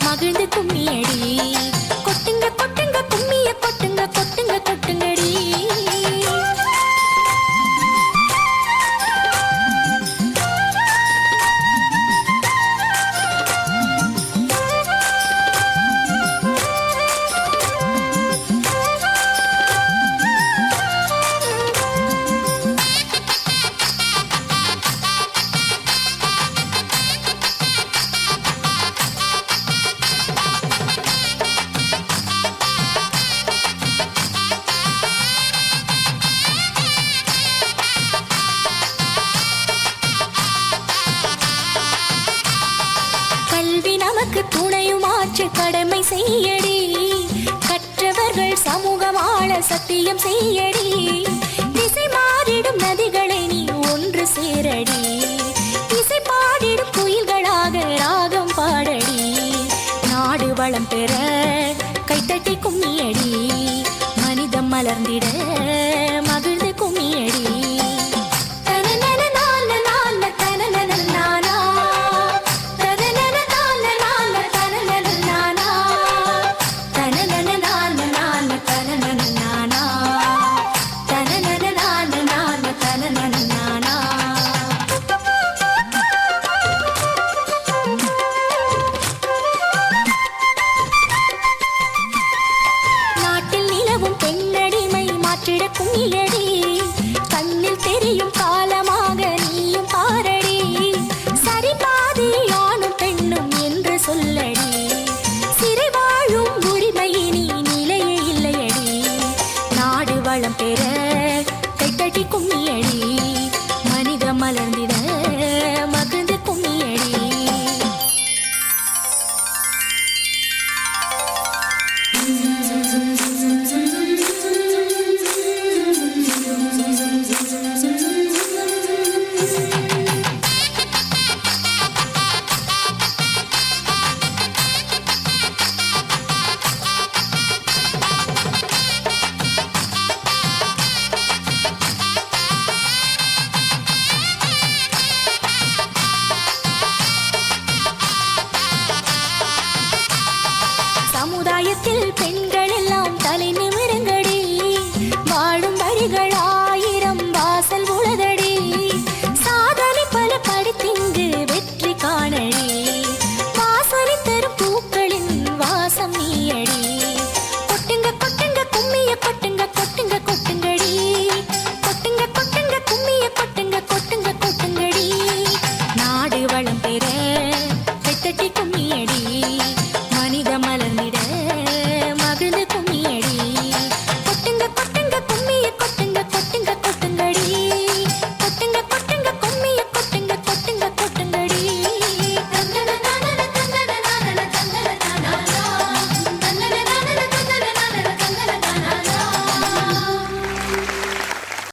மகிழ்ந்து கும்மியடி. கொட்டுங்க கொட்டுங்க கும்மிய கொட்டுங்க கொட்டுங்க கொட்டுங்கடி. நமக்கு துணையுமாற்று கடமை செய்யடி. கற்றவர்கள் சமூகம் ஆள சத்தியம் செய்யடி. திசை மாறிடும் நதிகளை நீ ஒன்று சேரடி. இசை பாடிடும் குயில்களாக ராகம் பாடடி. நாடு வளம் பெற கைத்தட்டி கும்மியடி. மனிதம் மலர்ந்திட மகிழ்ந்து கும்மியடி. கும்மியடி. கண்ணில் தெரியும் காலமாக நீயும் பாரடி. சரி பாதி ஆணும் பெண்ணும் என்று சொல்லடி. சிறை வாழும் உரிமை நீ நிலையே இல்லையடி. நாடு வளம் பெற கைத்தட்டி கும்மியடி. மனித மலர்ந்திட மகிழ்ந்து கும்மியடி. சமுதாயத்தில் பெண்